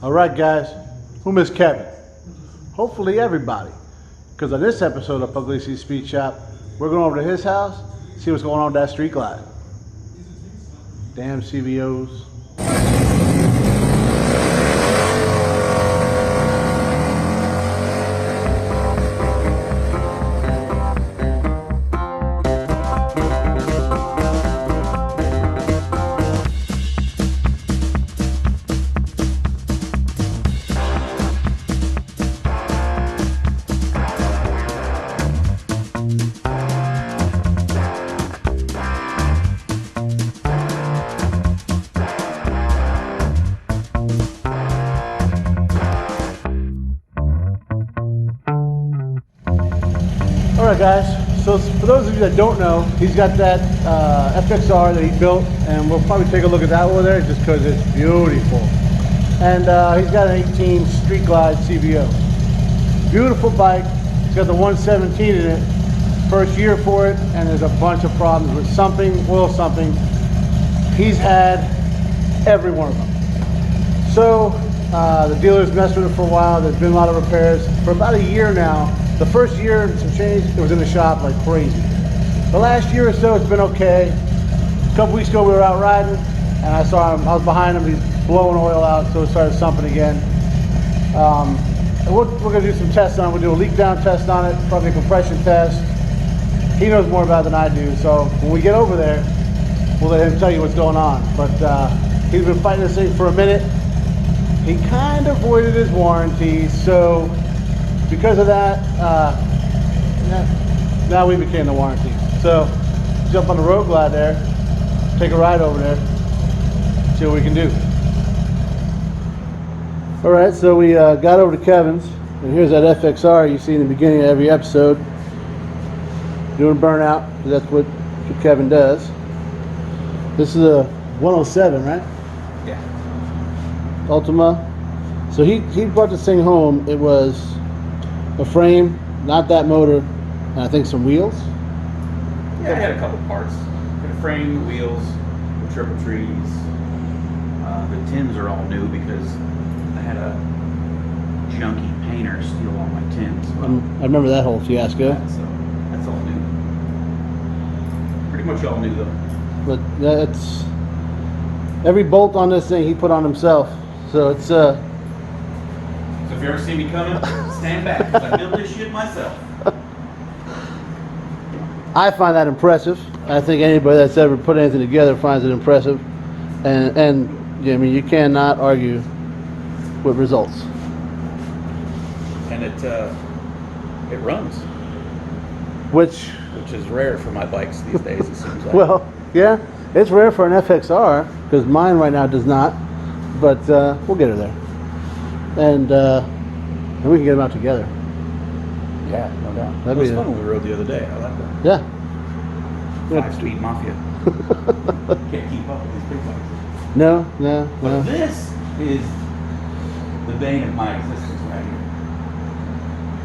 All right, guys, who missed Kevin? Hopefully everybody, because on this episode of Pugliese Speed Shop, we're going over to his house, see what's going on with that Street Glide. Damn CVOs. Alright guys, so for those of you that don't know, he's got that FXR that he built, and we'll probably take a look at that over there just because it's beautiful. And he's got an 18 Street Glide CVO. Beautiful bike. He's got the 117 in it. First year for it, and there's a bunch of problems with something, oil something. He's had every one of them. So the dealer's messed with it for a while. There's been a lot of repairs. For about a year now, the first year and some change, it was in the shop like crazy. The last year or so, it's been okay. A couple weeks ago, we were out riding, and I saw him. I was behind him. He's blowing oil out, so it started sumping again. And we're going to do some tests on it. We'll do a leak down test on it, probably a compression test. He knows more about it than I do, so when we get over there, we'll let him tell you what's going on. But he's been fighting this thing for a minute. He kind of voided his warranty, so because of that, now we became the warranty. So jump on the road glide there, take a ride over there, see what we can do. All right, so we got over to Kevin's, and here's that FXR you see in the beginning of every episode. Doing burnout, because that's what Kevin does. This is a 107, right? Yeah. Ultima. So he brought this thing home. It was a frame, not that motor, and I think some wheels. Yeah, I had a couple parts. Had a frame, the wheels, the triple trees. The tins are all new because I had a junky painter steal all my tins. Well, I remember that whole fiasco. That's all new. Pretty much all new though. But that's every bolt on this thing he put on himself. So it's So if you ever see me coming, stand back, 'cause I built this shit myself. I find that impressive. I think anybody that's ever put anything together finds it impressive. And yeah, I mean, you cannot argue with results. And it runs, Which is rare for my bikes these days, it seems like. well, yeah, it's rare for an FXR, because mine right now does not, but we'll get her there. And we can get them out together. Yeah, no doubt. That'd It was be fun when we rode the other day. I like that. Yeah. 5-speed mafia. Can't keep up with these big bikes. No. But this is the bane of my existence right here.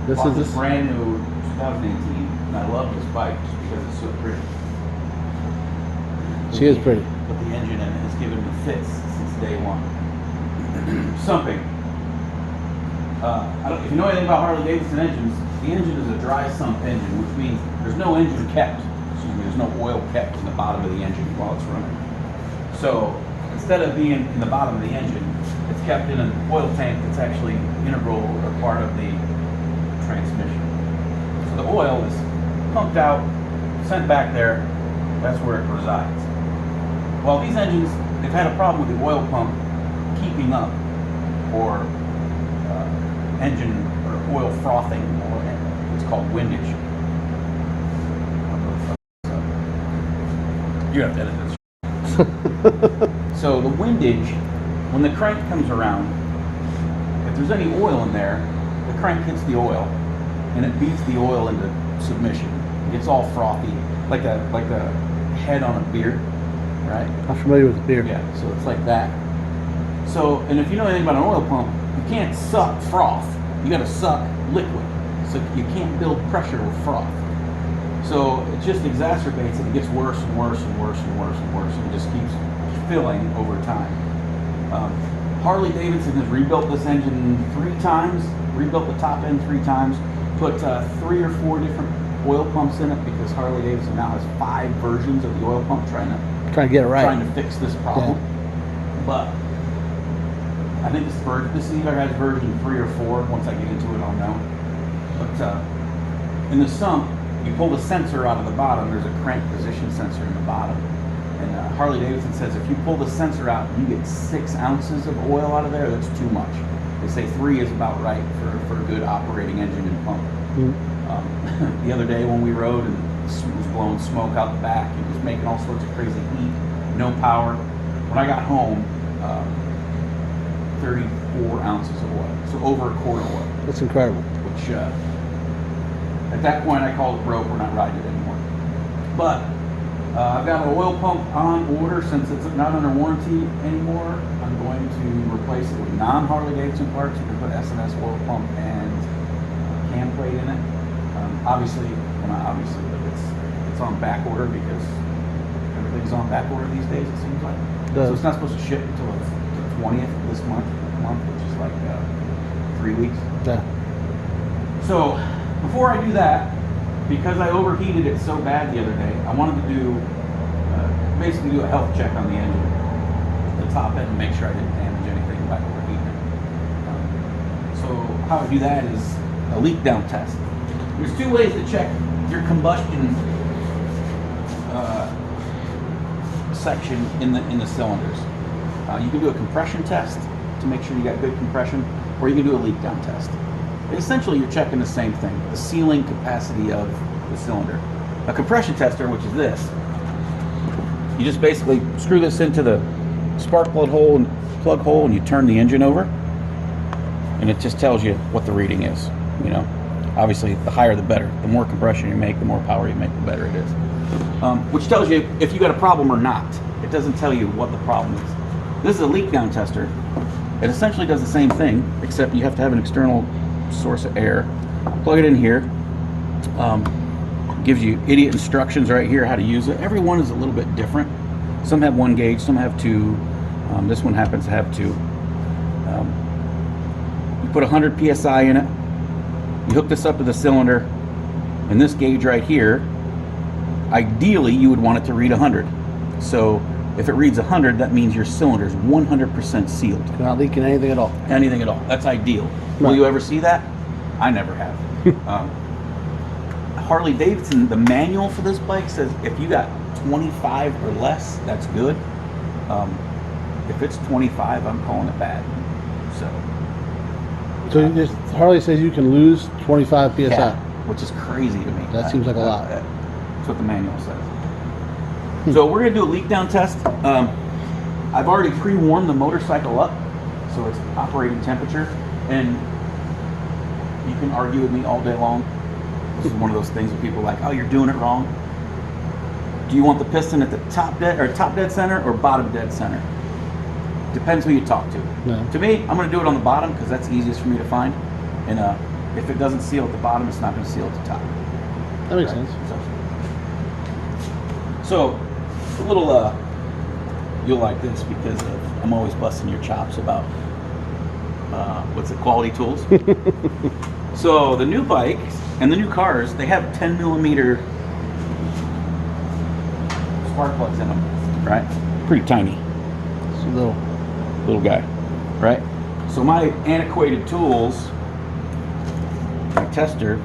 This Bought is this this. brand new 2018, and I love this bike just because it's so pretty. She is pretty. But the engine in it has given me fits since day one. Sumping. If you know anything about Harley Davidson engines, the engine is a dry sump engine, which means there's no engine kept. There's no oil kept in the bottom of the engine while it's running. So instead of being in the bottom of the engine, it's kept in an oil tank that's actually integral or part of the transmission. So the oil is pumped out, sent back there, that's where it resides. Well, these engines, they've had a problem with the oil pump keeping up, or engine or oil frothing, or it's called windage. You have to edit this. So the windage, when the crank comes around, if there's any oil in there, the crank hits the oil, and it beats the oil into submission. It gets all frothy, like the head on a beer, right? I'm familiar with the beer. Yeah, so it's like that. So, and if you know anything about an oil pump, you can't suck froth. You got to suck liquid. So you can't build pressure with froth. So it just exacerbates it. It gets worse and worse and worse and worse and worse, and it just keeps filling over time. Harley Davidson has rebuilt this engine 3 times, rebuilt the top end 3 times, put 3 or 4 different oil pumps in it because Harley Davidson now has 5 versions of the oil pump trying to get it right. Trying to fix this problem. Yeah. But I think this either has version 3 or 4. Once I get into it, I'll know. But in the sump, you pull the sensor out of the bottom. There's a crank position sensor in the bottom. And Harley Davidson says if you pull the sensor out and you get 6 ounces of oil out of there, that's too much. They say 3 is about right for a good operating engine and pump. Mm-hmm. The other day when we rode and it was blowing smoke out the back, it was making all sorts of crazy heat, no power. When I got home, 34 ounces of oil, so over a quart of oil. That's incredible. Which at that point I called it broke. We're not riding it anymore. But I've got an oil pump on order since it's not under warranty anymore. I'm going to replace it with non-Harley Davidson parts. We're going to put S&S oil pump and cam plate in it. Obviously, well not obviously, but it's on back order because everything's on back order these days, it seems like. So it's not supposed to ship until the 20th of this month, which is like 3 weeks. Yeah. So before I do that, because I overheated it so bad the other day, I wanted to do basically do a health check on the engine, the top end, and make sure I didn't damage anything by overheating it. So how I do that is a leak down test. There's 2 ways to check your combustion section in the cylinders. You can do a compression test to make sure you got good compression, or you can do a leak down test. Essentially, you're checking the same thing, the sealing capacity of the cylinder. A compression tester, which is this, you just basically screw this into the spark plug hole and you turn the engine over, and it just tells you what the reading is. You know, obviously, the higher the better. The more compression you make, the more power you make, the better it is. Which tells you if you got a problem or not. It doesn't tell you what the problem is. This is a leak down tester. It essentially does the same thing, except you have to have an external source of air. Plug it in here. Gives you idiot instructions right here how to use it. Every one is a little bit different. Some have 1 gauge, some have 2. This one happens to have 2. You put 100 psi in it. You hook this up to the cylinder, and this gauge right here, ideally you would want it to read 100. So if it reads 100, that means your cylinder is 100% sealed. You're not leaking anything at all. Anything at all. That's ideal. Right. Will you ever see that? I never have. Harley Davidson, the manual for this bike says if you got 25 or less, that's good. If it's 25, I'm calling it bad. So you just, Harley says you can lose 25 psi. Yeah, which is crazy to me. That seems like a lot. That's what the manual says. So we're going to do a leak down test. I've already pre-warmed the motorcycle up, so it's operating temperature. And you can argue with me all day long. This is one of those things where people are like, oh, you're doing it wrong. Do you want the piston at the top dead center or bottom dead center? Depends who you talk to. No. To me, I'm going to do it on the bottom because that's easiest for me to find. And if it doesn't seal at the bottom, it's not going to seal at the top. That makes sense. So a little, you'll like this because I'm always busting your chops about quality tools. So the new bikes and the new cars, they have 10 millimeter spark plugs in them, right? Pretty tiny. It's a little guy, right? So my antiquated tools, my tester,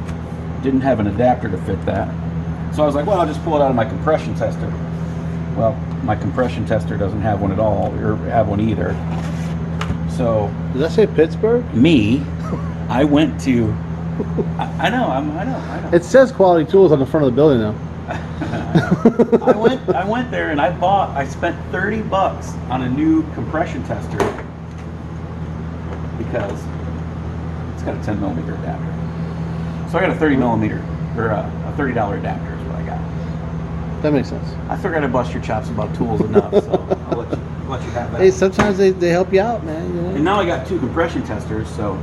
didn't have an adapter to fit that. So I was like, well, I'll just pull it out of my compression tester. Well, my compression tester doesn't have one at all, or have one either. So did that say Pittsburgh? I went to. I know. It says quality tools on the front of the building now. I went there and I spent $30 on a new compression tester because it's got a 10 millimeter adapter. So I got a 30 millimeter, or a $30 adapter is what I got. That makes sense. I figured I'd bust your chops about tools enough, so I'll let you have that. Hey, sometimes they help you out, man. You know? And now I got 2 compression testers, so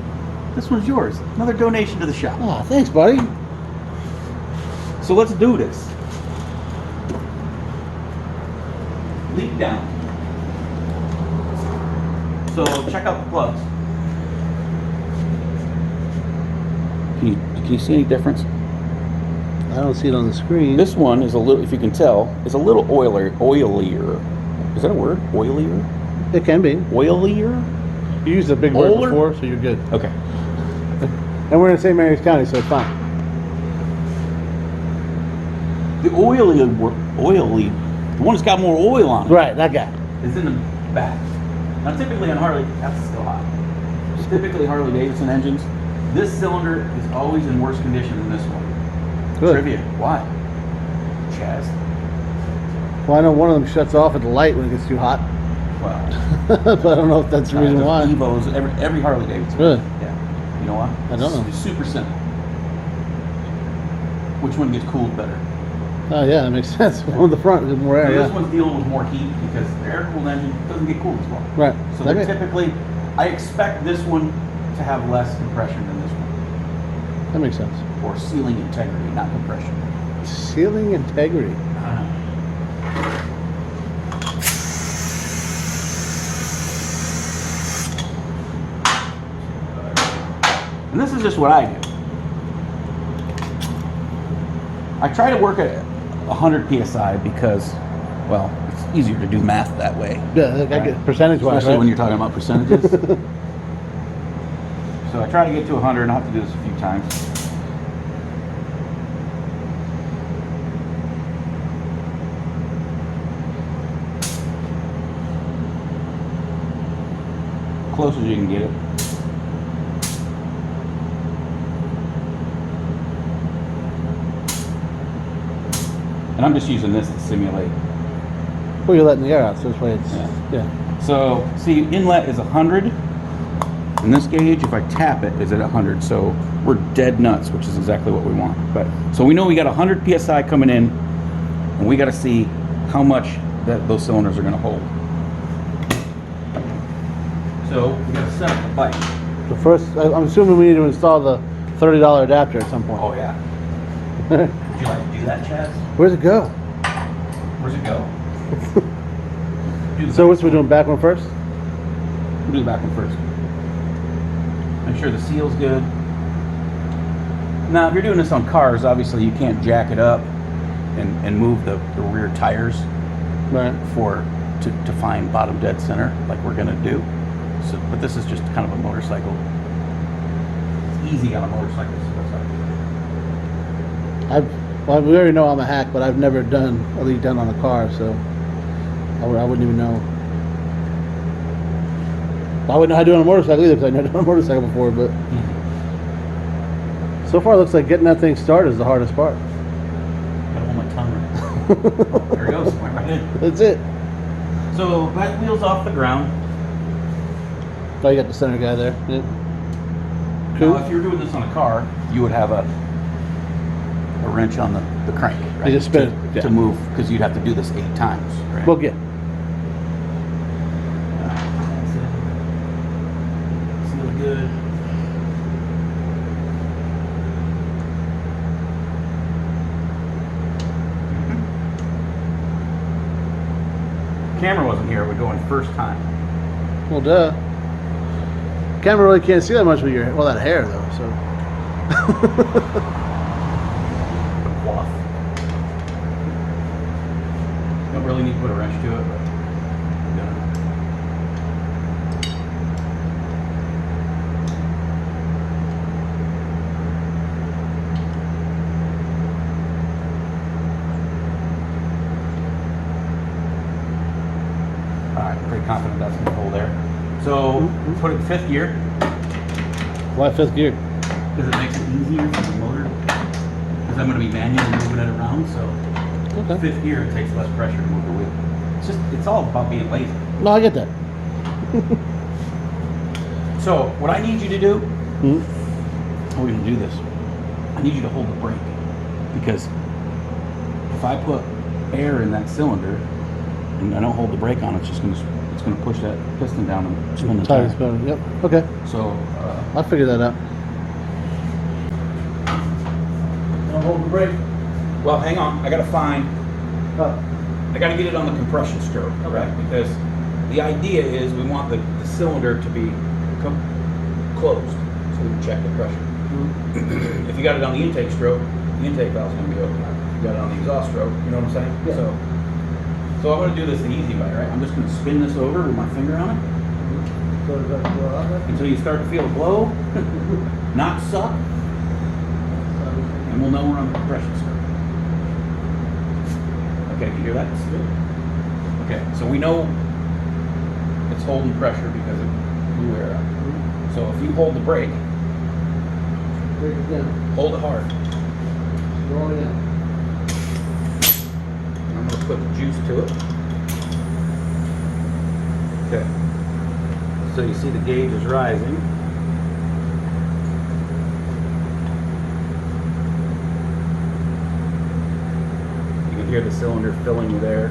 this one's yours. Another donation to the shop. Oh, thanks, buddy. So let's do this. Leak down. So check out the plugs. Can you see any difference? I don't see it on the screen. This one is a little, if you can tell, is a little oilier. Is that a word? Oilier? It can be. Oilier? You used a big word Oiler? before, so you're good. Okay. And we're in St. Mary's County, so it's fine. The oily, the one that's got more oil on it, Right, that guy. is in the back. Now, typically on Harley, that's still hot. Typically Harley Davidson engines, this cylinder is always in worse condition than this one. Good. Trivia. Why? Chaz. Well, I know one of them shuts off at the light when it gets too hot. Well, But I don't know if that's the reason why. Evos, every Harley Davidson. Really? Yeah. You know why? I don't know. It's super simple. Which one gets cooled better? Oh, yeah, that makes sense. On the front, there's more air, This yeah. one's dealing with more heat because the air-cooled engine doesn't get cooled as well. Right. So That they're makes- typically, I expect this one to have less compression than this one. That makes sense. Or sealing integrity, not compression. Sealing integrity. And this is just what I do. I try to work at 100 PSI because, well, it's easier to do math that way. Yeah, I get percentage-wise, Especially right? when you're talking about percentages. So I try to get to 100, and I'll have to do this a few times. Close as you can get it. And I'm just using this to simulate. Well, you're letting the air out, so this way it's, yeah. So, see, inlet is 100. And this gauge, if I tap it, is at 100. So we're dead nuts, which is exactly what we want. But so we know we got 100 PSI coming in, and we got to see how much those cylinders are going to hold. So we got to set up the bike. So first, I'm assuming we need to install the $30 adapter at some point. Oh yeah. Would you like to do that, Chaz? Where's it go? Where's it go? Do the So back what's we doing, back one first? We'll do the back one first. Make sure the seal's good. Now, if you're doing this on cars, obviously you can't jack it up and move the rear tires Right. to find bottom dead center like we're gonna do. So, but this is just kind of a motorcycle. It's easy on a motorcycle. So that's how I do it. Well, we already know I'm a hack, but I've never done a leak down on a car, so I wouldn't even know. I wouldn't know how to do it on a motorcycle either, because I've never done a motorcycle before, but so far it looks like getting that thing started is the hardest part. Gotta hold my tongue right. There it goes. Went right in. That's it. So back wheels off the ground. Oh, you got the center guy there. Yeah. Now, if you're doing this on a car, you would have a wrench on the crank, right? You just spin it, yeah. to move, because you'd have to do this 8 times, right? Well, yeah. That's it. Seal good. Camera wasn't here. We're going first time. Well, duh. Camera really can't see that much with your, well, that hair though, so. Cloth. Don't really need to put a wrench to it, but I'm gonna. Alright, I'm pretty confident that's gonna hold there. So put it in 5th gear Why 5th gear? because it makes it easier for the motor. Because I'm gonna be manually moving it around, so Okay. 5th gear it takes less pressure to move the wheel. It's all about being lazy. No, I get that. So what I need you to do, Hmm? how are we gonna do this? I need you to hold the brake, because if I put air in that cylinder and I don't hold the brake on, it's gonna push that piston down and spin the Tire tire. spinning. Yep. Okay. So I'll figure that out. I'll hold the brake. well, hang on. I gotta Oh. get it on the compression stroke, right? Because the idea is we want the cylinder to be closed, so we can check the pressure. Mm-hmm. If you got it on the intake stroke, the intake valve's going to be open. If you got it on the exhaust stroke, you know what I'm saying? Yeah. So I'm going to do this the easy way, right? I'm just going to spin this over with my finger on it So does that go out there? until you start to feel it blow, not suck, and we'll know we're on the compression stroke. Okay, you hear that? Okay, so we know it's holding pressure because it blew air out. So if you hold the brake, Break it down. hold it hard. Roll it in. I'm going to put the juice to it. Okay. So you see the gauge is rising. You can hear the cylinder filling with air.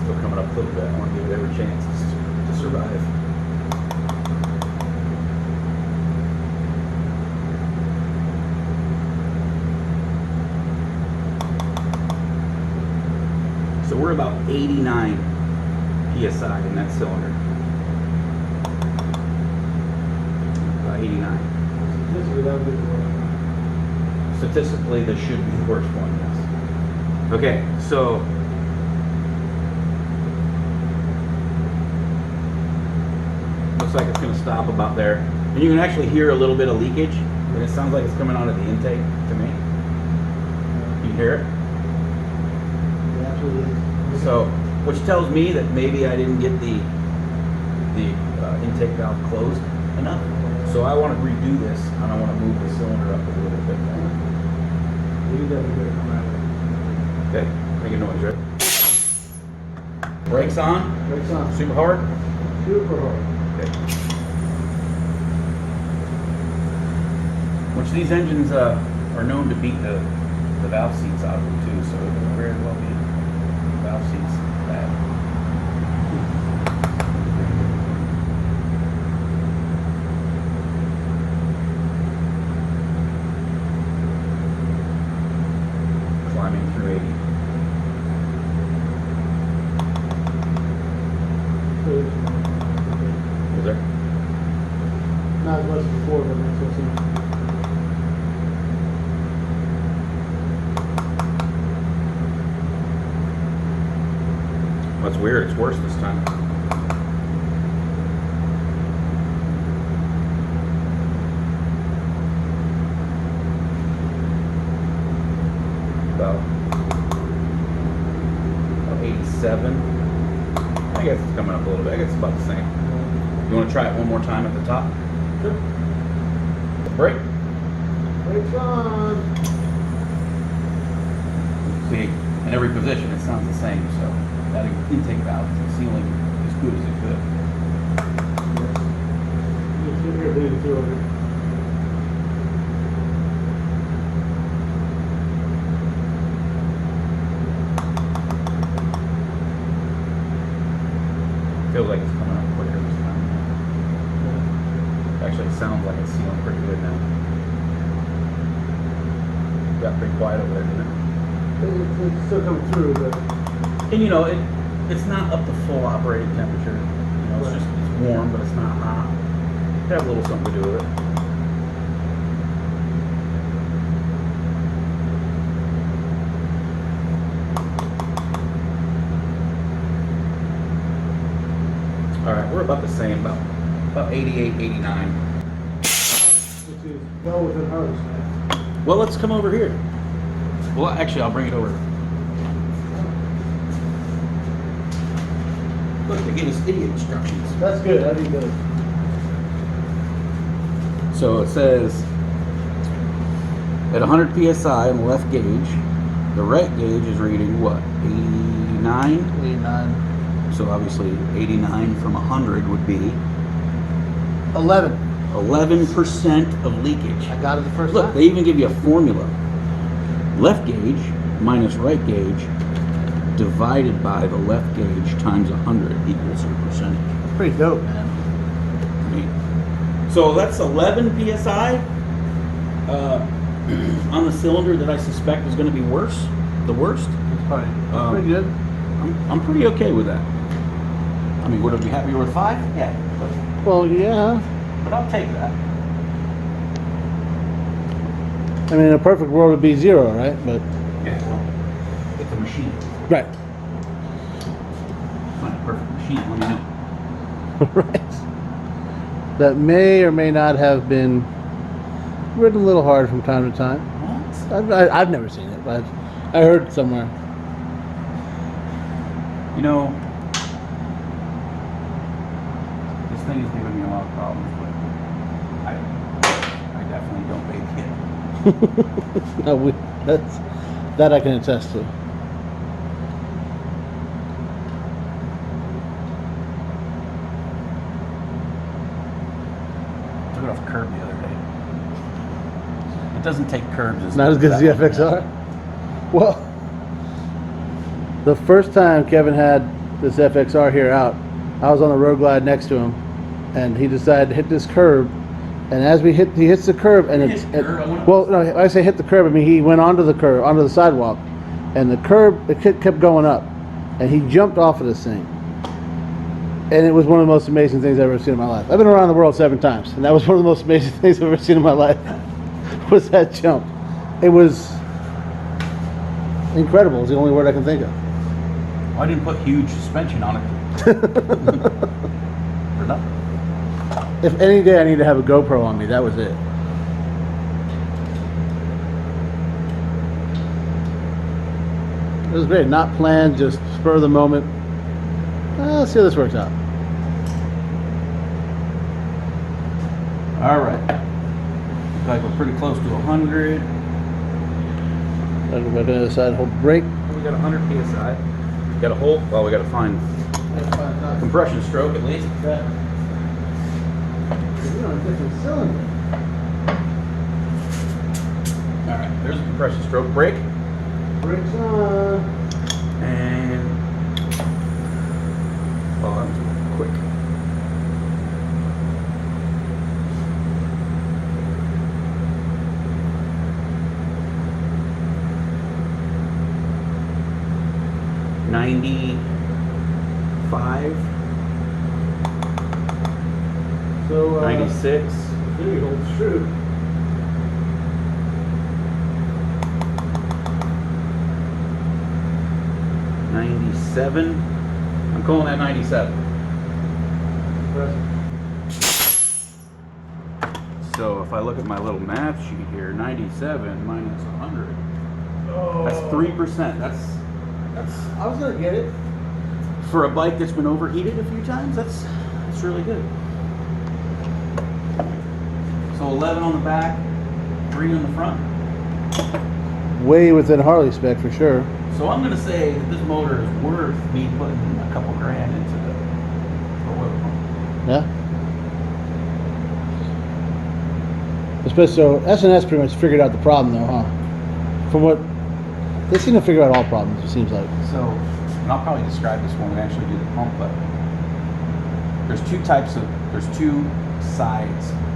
Still coming up a little bit. I want to give it every chance to survive. So we're about 89 PSI in that cylinder. About 89. This is without good work. Statistically, this should be the worst one, yes. Okay, so looks like it's going to stop about there. And you can actually hear a little bit of leakage, and it sounds like it's coming out of the intake to me. Can you hear it? It absolutely is. So, which tells me that maybe I didn't get the intake valve closed enough. So I want to redo this, and I want to move the cylinder up a little bit more. You definitely better come out of Okay, make a noise, right? Brakes on, it. Brakes on. super hard. Super hard. Okay. Which these engines are known to beat the valve seats out of them too, so it could very well be valve seats bad. Climbing through 80. Was there? Not as much as before, but makes no sense. That's weird, it's worse this time. About 87. I guess it's coming up a little bit. I guess it's about the same. You want to try it one more time at the top? Sure. Brake. Brakes on. See, in every position it sounds the same, so that intake valve is sealing as good as it could. Just sit here, leave it through it. Feels like it's coming up quicker this time. Actually, it sounds like it's sealing pretty good now. Got pretty quiet over there, didn't it? It's still coming through, but And you know, it's not up to full operating temperature. You know, it's warm, but it's not hot. It has a little something to do with it. All right, we're about the same, about 88, 89. which is well within Harley's. Well, let's come over here. Well, actually, I'll bring it over. Look, they gave us idiot instructions. That's good. That'd be good. So it says at 100 psi on the left gauge, the right gauge is reading what? 89? 89. So obviously 89 from 100 would be 11. 11% of leakage. I got it the first Look, time. they even give you a formula. Left gauge minus right gauge divided by the left gauge times 100 equals your percentage. It's pretty dope, man. So that's 11 psi on the cylinder that I suspect is going to be worse. The worst. It's pretty good. I'm pretty okay with that. I mean, would I be happier with 5? Yeah. Well, yeah. But I'll take that. I mean, in a perfect world, it'd be 0, right? But Yeah. Well, it's a machine. right. It's not a perfect machine. Let me know. Right. That may or may not have been written a little hard from time to time. What? I've never seen it, but I heard somewhere. You know, this thing is giving me a lot of problems, but I definitely don't bake it. No, that I can attest to. Took it off a curb the other day. It doesn't take curbs. Not as good as the FXR. Well, the first time Kevin had this FXR here out, I was on the road glide next to him, and he decided to hit this curb. And as he hits the curb, and well, no, I say hit the curb. I mean he went onto the curb, onto the sidewalk, and the curb it kept going up, and he jumped off of this thing. And it was one of the most amazing things I've ever seen in my life. I've been around the world 7 times, and that was one of the most amazing things I've ever seen in my life. Was that jump? It was incredible. Is the only word I can think of. Well, I didn't put huge suspension on it. For nothing. If any day I need to have a GoPro on me, that was it. It was great. Not planned, just spur of the moment. Let's see how this works out. All right. Looks like we're pretty close to 100. I'll go back on the other side, hold brake. We got 100 psi. We got a hole. Well, we got to find compression stroke at least. You're on a different cylinder. All right. There's a compression stroke brake. Brakes on. And oh, that was quick. $95, So 96. Theory holds true. 97. I'm calling that 97. So if I look at my little math sheet here, 97 minus 100. That's 3%. That's I was gonna get it. for a bike that's been overheated a few times. That's really good. So 11 on the back, 3 on the front. Way within Harley spec for sure. So I'm gonna say that this motor is worth me putting a couple grand into the oil pump. Yeah. Especially so S&S pretty much figured out the problem though, huh? From what they seem to figure out all problems, it seems like. So, and I'll probably describe this when we actually do the pump, but there's two sides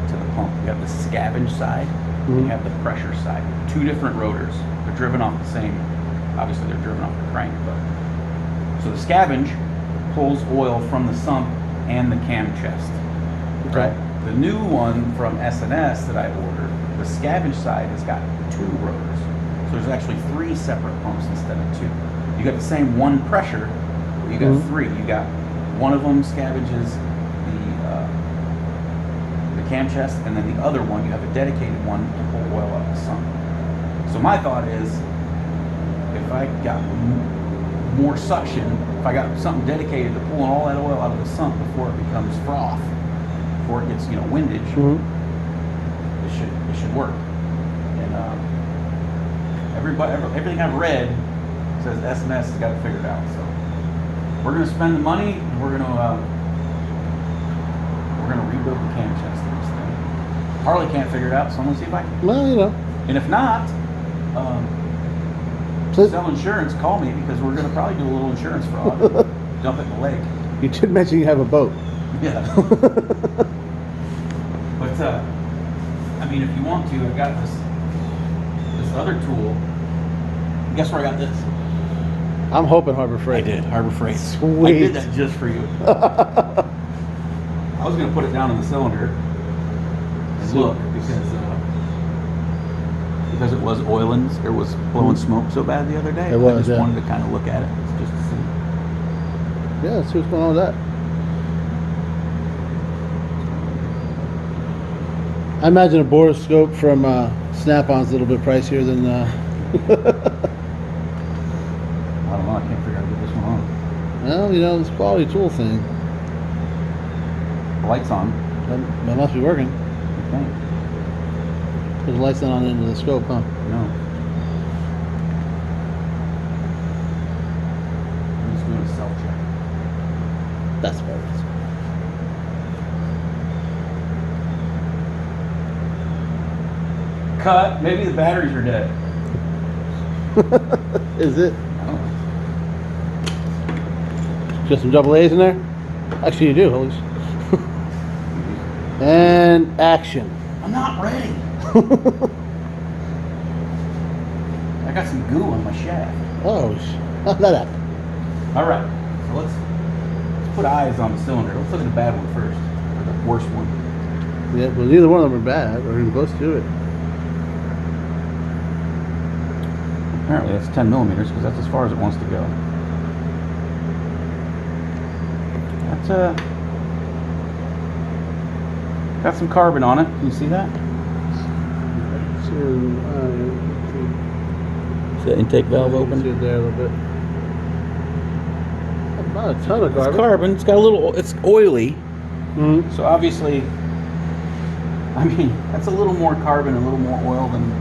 to the pump. You have the scavenge side, and you have the pressure side. 2 different rotors. They're driven off the same, obviously they're driven off the crank, but. So the scavenge pulls oil from the sump and the cam chest. Okay. Right? The new one from S&S that I ordered, the scavenge side has got 2 rotors. So there's actually 3 separate pumps instead of 2. You got the same 1 pressure, but you got 3. You got one of them scavenges the cam chest, and then the other one, you have a dedicated one to pull oil out of the sump. So my thought is, if I got more suction, if I got something dedicated to pulling all that oil out of the sump before it becomes froth, before it gets windage, it should work. And everything I've read says S&S has got it figured out. So we're gonna spend the money, and we're gonna rebuild the cam chest of this thing. Harley can't figure it out, so I'm gonna see if I can. Well, you know. And if not, So- sell insurance, call me, because we're gonna probably do a little insurance fraud. Dump it in the lake. You did mention you have a boat. Yeah. But I mean, if you want to, I've got this other tool. Guess where I got this? I'm hoping Harbor Freight. I did, Harbor Freight. Sweet. I did that just for you. I was gonna put it down in the cylinder and look, because it was oiling, it was blowing smoke so bad the other day. It was, I just yeah. wanted to kind of look at it just to see. Yeah, let's see what's going on with that. I imagine a borescope from Snap-on's a little bit pricier than. I don't know. I can't figure out how to get this one on. Well, you know, this quality tool thing. The light's on. That must be working. Okay. The light's not on the end of the scope, huh? No. I'm just doing a self check. That's what it is. Cut. Maybe the batteries are dead. Is it? I don't know. Just some double A's in there? Actually, you do. Holy And action. I'm not ready. I got some goo on my shaft. Oh, how'd that happen? All right. So let's put eyes on the cylinder. Let's look at the bad one first, or the worst one. Yeah, well, neither one of them are bad or even close to it. Apparently, that's 10 millimeters because that's as far as it wants to go. That's got some carbon on it. Can you see that? Is the intake valve open? See it there a little bit. Not a ton of carbon. It's carbon. It's got a little. It's oily. Mm-hmm. So obviously, I mean, that's a little more carbon, a little more oil than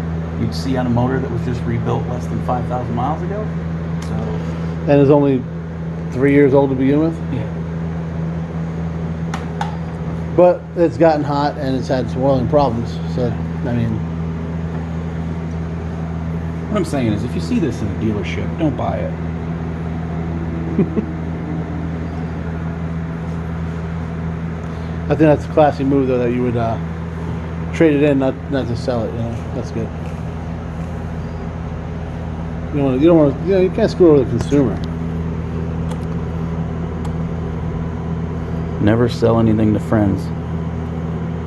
you'd see on a motor that was just rebuilt less than 5,000 miles ago. So. And is only 3 years old to begin with. Yeah. But it's gotten hot and it's had some oiling problems. So, I mean, What I'm saying is, if you see this in a dealership, don't buy it. I think that's a classy move, though, that you would trade it in, not to sell it. You know, that's good. You don't want to. You know, you can't screw over the consumer. Never sell anything to friends.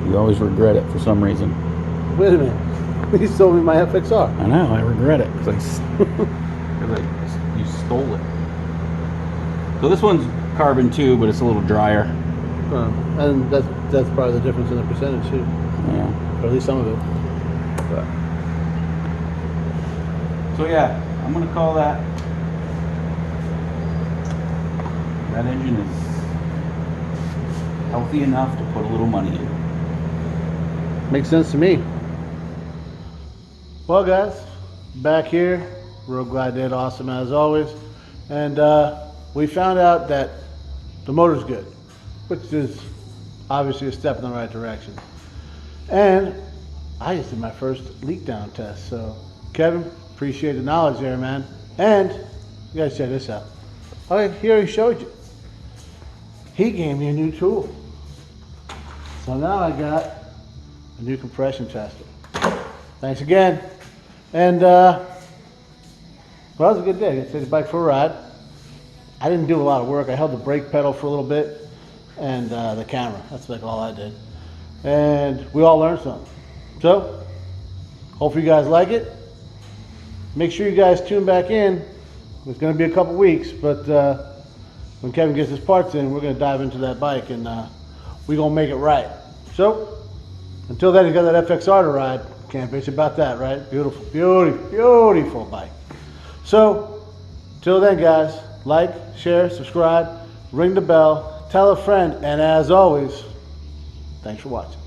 You always regret it for some reason. Wait a minute. He sold me my FXR. I know. I regret it because you stole it. So this one's carbon too, but it's a little drier. And that's probably the difference in the percentage too, Yeah. or at least some of it. But. So yeah, I'm gonna call that. That engine is healthy enough to put a little money in. Makes sense to me. Well, guys, back here, Road Glide did awesome as always, and we found out that the motor's good, which is obviously a step in the right direction. And I just did my first Leakdown test, so Kevin, appreciate the knowledge there, man. And you guys check this out. Okay, he already showed you. He gave me a new tool. So now I got a new compression tester. Thanks again. And well, it was a good day. I took the bike for a ride. I didn't do a lot of work. I held the brake pedal for a little bit and the camera. That's like all I did. And we all learned something. So, hopefully you guys like it. Make sure you guys tune back in. It's going to be a couple weeks, but when Kevin gets his parts in, we're going to dive into that bike and we're going to make it right. So, until then, you got that FXR to ride. Can't bitch about that, right? Beautiful, beautiful, beautiful bike. So, till then, guys, like, share, subscribe, ring the bell, tell a friend, and as always, thanks for watching.